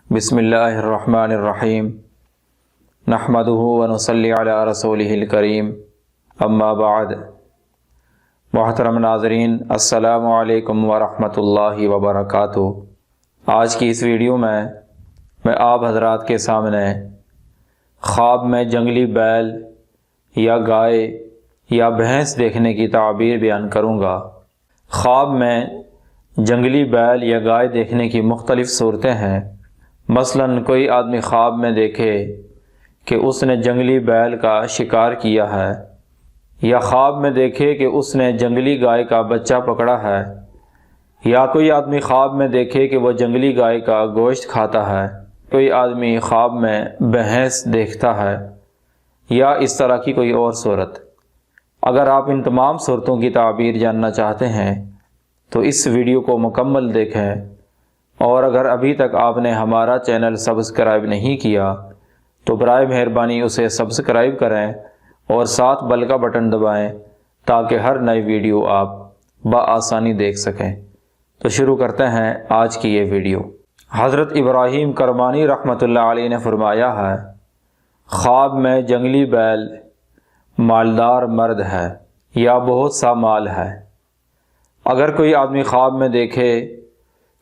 بسم اللہ الرحمن الرحیم نحمدہ ونصلی علی رسولہ الکریم اما بعد۔ محترم ناظرین، السلام علیکم ورحمۃ اللہ وبرکاتہ۔ آج کی اس ویڈیو میں آپ حضرات کے سامنے خواب میں جنگلی بیل یا گائے یا بھینس دیکھنے کی تعبیر بیان کروں گا۔ خواب میں جنگلی بیل یا گائے دیکھنے کی مختلف صورتیں ہیں۔ مثلاً کوئی آدمی خواب میں دیکھے کہ اس نے جنگلی بیل کا شکار کیا ہے، یا خواب میں دیکھے کہ اس نے جنگلی گائے کا بچہ پکڑا ہے، یا کوئی آدمی خواب میں دیکھے کہ وہ جنگلی گائے کا گوشت کھاتا ہے، کوئی آدمی خواب میں بھینس دیکھتا ہے، یا اس طرح کی کوئی اور صورت۔ اگر آپ ان تمام صورتوں کی تعبیر جاننا چاہتے ہیں تو اس ویڈیو کو مکمل دیکھیں، اور اگر ابھی تک آپ نے ہمارا چینل سبسکرائب نہیں کیا تو برائے مہربانی اسے سبسکرائب کریں اور ساتھ بیل کا بٹن دبائیں تاکہ ہر نئی ویڈیو آپ بآسانی دیکھ سکیں۔ تو شروع کرتے ہیں آج کی یہ ویڈیو۔ حضرت ابراہیم کرمانی رحمۃ اللہ علیہ نے فرمایا ہے، خواب میں جنگلی بیل مالدار مرد ہے یا بہت سا مال ہے۔ اگر کوئی آدمی خواب میں دیکھے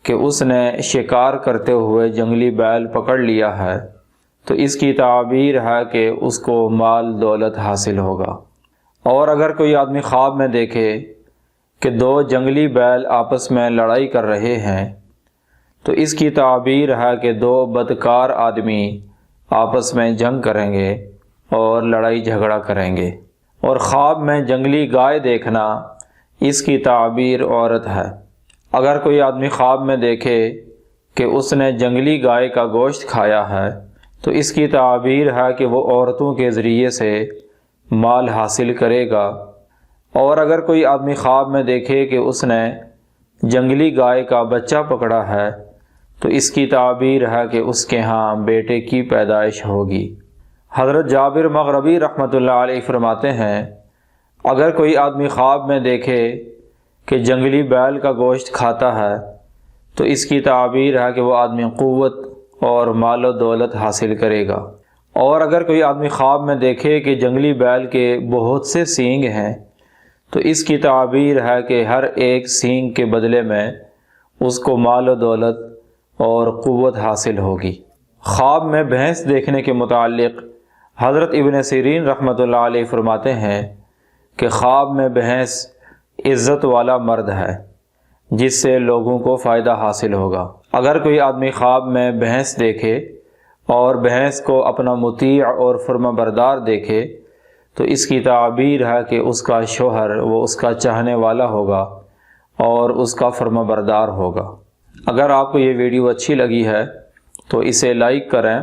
کہ اس نے شکار کرتے ہوئے جنگلی بیل پکڑ لیا ہے تو اس کی تعبیر ہے کہ اس کو مال دولت حاصل ہوگا۔ اور اگر کوئی آدمی خواب میں دیکھے کہ دو جنگلی بیل آپس میں لڑائی کر رہے ہیں تو اس کی تعبیر ہے کہ دو بدکار آدمی آپس میں جنگ کریں گے اور لڑائی جھگڑا کریں گے۔ اور خواب میں جنگلی گائے دیکھنا، اس کی تعبیر عورت ہے۔ اگر کوئی آدمی خواب میں دیکھے کہ اس نے جنگلی گائے کا گوشت کھایا ہے تو اس کی تعبیر ہے کہ وہ عورتوں کے ذریعے سے مال حاصل کرے گا۔ اور اگر کوئی آدمی خواب میں دیکھے کہ اس نے جنگلی گائے کا بچہ پکڑا ہے تو اس کی تعبیر ہے کہ اس کے ہاں بیٹے کی پیدائش ہوگی۔ حضرت جابر مغربی رحمۃ اللہ علیہ فرماتے ہیں، اگر کوئی آدمی خواب میں دیکھے کہ جنگلی بیل کا گوشت کھاتا ہے تو اس کی تعبیر ہے کہ وہ آدمی قوت اور مال و دولت حاصل کرے گا۔ اور اگر کوئی آدمی خواب میں دیکھے کہ جنگلی بیل کے بہت سے سینگ ہیں تو اس کی تعبیر ہے کہ ہر ایک سینگ کے بدلے میں اس کو مال و دولت اور قوت حاصل ہوگی۔ خواب میں بھینس دیکھنے کے متعلق حضرت ابن سیرین رحمۃ اللہ علیہ فرماتے ہیں کہ خواب میں بھینس عزت والا مرد ہے جس سے لوگوں کو فائدہ حاصل ہوگا۔ اگر کوئی آدمی خواب میں بھینس دیکھے اور بھینس کو اپنا مطیع اور فرما بردار دیکھے تو اس کی تعبیر ہے کہ اس کا شوہر وہ اس کا چاہنے والا ہوگا اور اس کا فرما بردار ہوگا۔ اگر آپ کو یہ ویڈیو اچھی لگی ہے تو اسے لائک کریں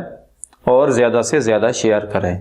اور زیادہ سے زیادہ شیئر کریں۔